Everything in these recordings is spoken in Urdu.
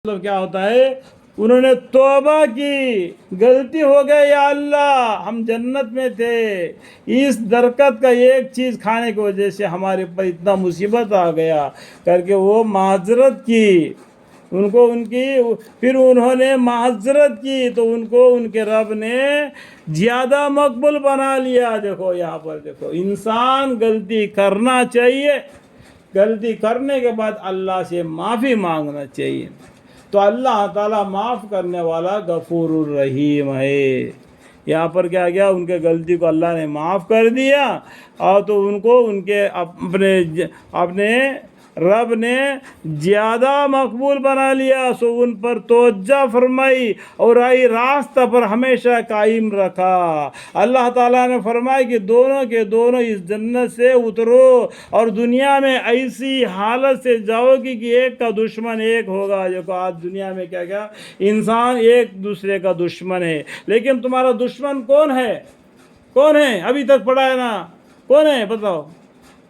مطلب کیا ہوتا ہے؟ انہوں نے توبہ کی، غلطی ہو گئی یا اللہ، ہم جنت میں تھے، اس درخت کا ایک چیز کھانے کی وجہ سے ہمارے اوپر اتنا مصیبت آ گیا کر کے وہ معذرت کی، پھر انہوں نے معذرت کی تو ان کو ان کے رب نے زیادہ مقبول بنا لیا۔ دیکھو یہاں پر دیکھو، انسان غلطی کرنا چاہیے، غلطی کرنے کے بعد اللہ سے معافی مانگنا چاہیے، تو اللہ تعالیٰ معاف کرنے والا غفور الرحیم ہے۔ یہاں پر کیا گیا، ان کے غلطی کو اللہ نے معاف کر دیا، اور تو ان کو ان کے اپنے رب نے زیادہ مقبول بنا لیا، سو ان پر توجہ فرمائی اور آئی راستہ پر ہمیشہ قائم رکھا۔ اللہ تعالیٰ نے فرمایا کہ دونوں کے دونوں اس جنت سے اترو، اور دنیا میں ایسی حالت سے جاؤ گی کہ ایک کا دشمن ایک ہوگا۔ جو کہ آج دنیا میں کیا کیا انسان ایک دوسرے کا دشمن ہے، لیکن تمہارا دشمن کون ہے؟ کون ہے؟ ابھی تک پڑھا ہے نا، کون ہے بتاؤ؟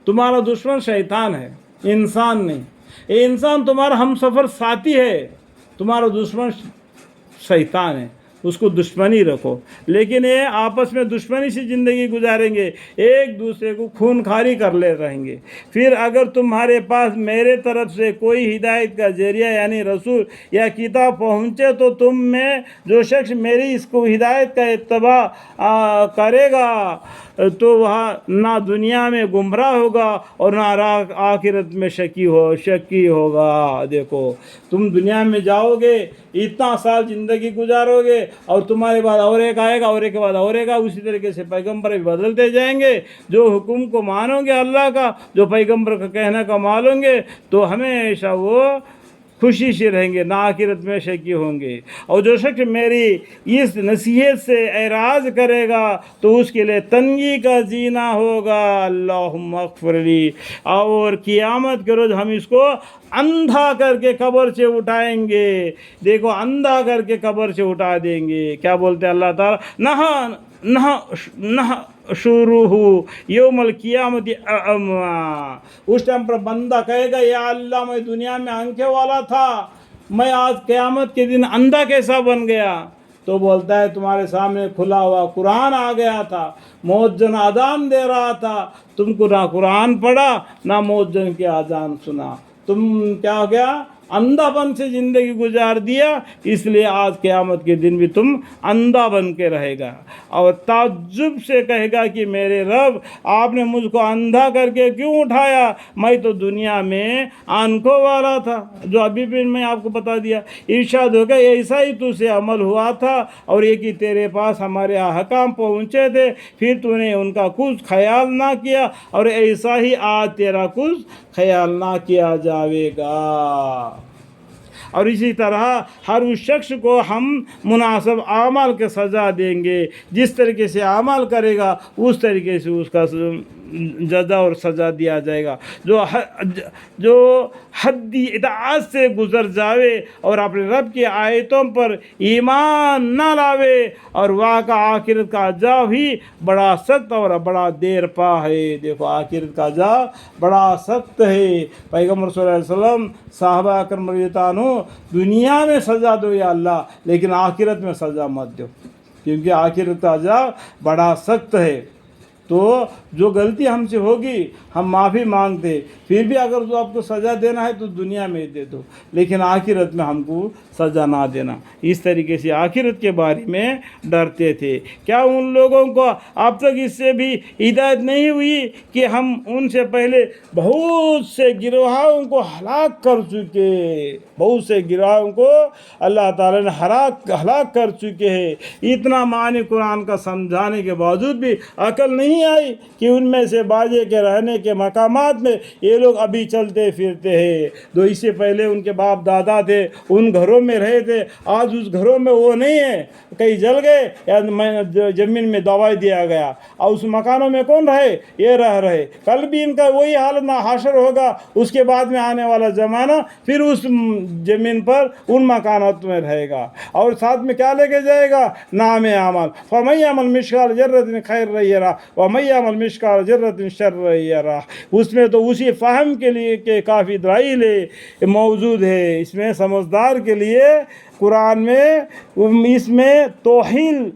تمہارا دشمن شیطان ہے، انسان نہیں۔ یہ انسان تمہارا ہم سفر ساتھی ہے، تمہارا دشمن شیطان ہے، اس کو دشمنی رکھو۔ لیکن یہ آپس میں دشمنی سے زندگی گزاریں گے، ایک دوسرے کو خون خاری کر لے رہیں گے۔ پھر اگر تمہارے پاس میرے طرف سے کوئی ہدایت کا ذریعہ یعنی رسول یا کتاب پہنچے تو تم میں جو شخص میری اس کو ہدایت کا اتباع کرے گا تو وہ نہ دنیا میں گمراہ ہوگا اور نہ آخرت میں شکی ہوگا۔ دیکھو، تم دنیا میں جاؤ گے، اتنا سال زندگی گزارو گے، اور تمہارے بعد اور ایک آئے گا، اور ایک کے بعد اور ایک، اسی طریقے سے پیغمبر بھی بدلتے جائیں گے۔ جو حکم کو مانو گے اللہ کا، جو پیغمبر کا کہنے کا مانو گے، تو ہمیشہ وہ خوشی سے رہیں گے، نہ آخرت میں شکی ہوں گے۔ اور جو شخص میری اس نصیحت سے اعراض کرے گا تو اس کے لیے تنگی کا زینہ ہوگا۔ اللہم اغفر لی۔ اور قیامت کے روز ہم اس کو اندھا کر کے قبر سے اٹھائیں گے۔ دیکھو، اندھا کر کے قبر سے اٹھا دیں گے۔ کیا بولتے ہیں اللہ تعالیٰ؟ نہ شروع یوم القیامت اعما۔ اس ٹائم پر بندہ کہے گا، یا اللہ، میں دنیا میں آنکھیں والا تھا، میں آج قیامت کے دن اندھا کیسا بن گیا؟ تو بولتا ہے، تمہارے سامنے کھلا ہوا قرآن آ گیا تھا، مؤذن اذان دے رہا تھا، تم کو نہ قرآن پڑھا نہ مؤذن کی اذان سنا، تم کیا ہو گیا؟ اندھا بن سے زندگی گزار دیا، اس لیے آج قیامت کے دن بھی تم اندھا بن کے رہے گا۔ اور تعجب سے کہے گا کہ میرے رب، آپ نے مجھ کو اندھا کر کے کیوں اٹھایا؟ میں تو دنیا میں آنکھوں والا تھا، جو ابھی بھی میں آپ کو بتا دیا۔ ارشاد ہوگا، ایسا ہی تو سے عمل ہوا تھا، اور یہ کہ تیرے پاس ہمارے احکام پہنچے تھے، پھر تو نے ان کا کچھ خیال نہ کیا، اور ایسا ہی آج تیرا کچھ خیال نہ کیا جاوے گا۔ اور اسی طرح ہر اس شخص کو ہم مناسب اعمال کے سزا دیں گے، جس طریقے سے عمل کرے گا اس طریقے سے اس کا جزا اور سزا دیا جائے گا۔ جو حدی اطاعت سے گزر جاوے اور اپنے رب کی آیتوں پر ایمان نہ لاوے، اور واقع آخرت کا عذاب ہی بڑا سخت اور بڑا دیر پا ہے۔ دیکھو، آخرت کا عذاب بڑا سخت ہے۔ پیغمبر صلی اللہ علیہ وسلم صحابہ اکرام رضی اللہ عنہ، دنیا میں سزا دو یا اللہ، لیکن آخرت میں سزا مت دو، کیونکہ آخرت کا عذاب بڑا سخت ہے۔ تو جو غلطی ہم سے ہوگی ہم معافی مانگتے، پھر بھی اگر تو آپ کو سزا دینا ہے تو دنیا میں دے دو، لیکن آخرت میں ہم کو سزا نہ دینا۔ اس طریقے سے آخرت کے بارے میں ڈرتے تھے۔ کیا ان لوگوں کو اب تک اس سے بھی ہدایت نہیں ہوئی کہ ہم ان سے پہلے بہت سے گروہوں کو ہلاک کر چکے؟ بہت سے گروہوں کو اللہ تعالیٰ نے ہلاک کر چکے ہیں۔ اتنا معنی قرآن کا سمجھانے کے باوجود بھی عقل نہیں آئی کہ ان میں سے باجے کے رہنے کے مقامات میں یہ لوگ ابھی چلتے پھرتے ہیں۔ جو اس سے پہلے ان کے باپ دادا تھے، ان گھروں میں رہے تھے، آج اس گھروں میں وہ نہیں ہے، کئی جل گئے یا زمین میں دبا دیا گیا، اور اس مکانوں میں کون رہے؟ یہ رہے۔ کل بھی ان کا وہی حالت نہ حشر ہوگا، اس کے بعد میں آنے والا زمانہ پھر اس زمین پر ان مکانات میں رہے گا، اور ساتھ میں کیا لے کے جائے گا؟ نام عمل، فَمَن يَعْمَلْ مِثْقَالَ ذَرَّةٍ خَيْرًا يَرَهُ وَمَن يَعْمَلْ مسقال ذرۃ شر یرہ، اس میں تو اسی فہم کے لیے کہ کافی دلائل موجود ہے، اس میں سمجھدار کے لیے قرآن میں اس میں توحیل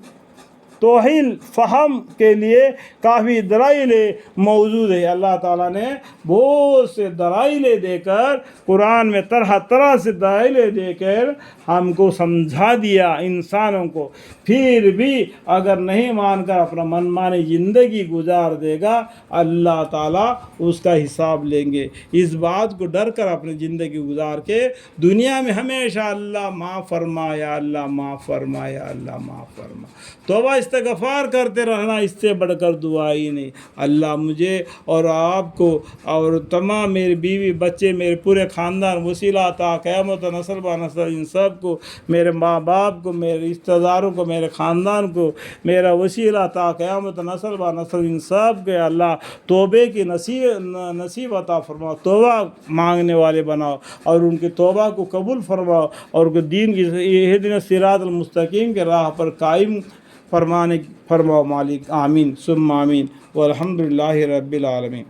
فہم کے لیے کافی دلائل موجود ہے۔ اللہ تعالیٰ نے بہت سے دلائل دے کر قرآن میں طرح طرح سے دلائل دے کر ہم کو سمجھا دیا انسانوں کو، پھر بھی اگر نہیں مان کر اپنا من مانی زندگی گزار دے گا اللہ تعالیٰ اس کا حساب لیں گے۔ اس بات کو ڈر کر اپنی زندگی گزار کے دنیا میں ہمیشہ اللہ معاف فرما، یا اللہ معاف فرما، یا اللہ معاف فرما، توبہ استغفار کرتے رہنا، اس سے بڑھ کر دعا ہی نہیں۔ اللہ مجھے اور آپ کو اور تمام میری بیوی بچے میرے پورے خاندان وسیلہ تا قیامت نسل با نسل ان سب کو، میرے ماں باپ کو، میرے رشتہ داروں کو، میرے خاندان کو میرا وسیلہ تا قیامت نسل با نسل ان سب کے اللہ توبے کی نصیب عطا فرماؤ، توبہ مانگنے والے بناؤ اور ان کی توبہ کو قبول فرماؤ اور دین کی اہدنا الصراط المستقیم کے راہ پر قائم فرماؤ مالک، آمین ثم آمین، والحمد للہ رب العالمین۔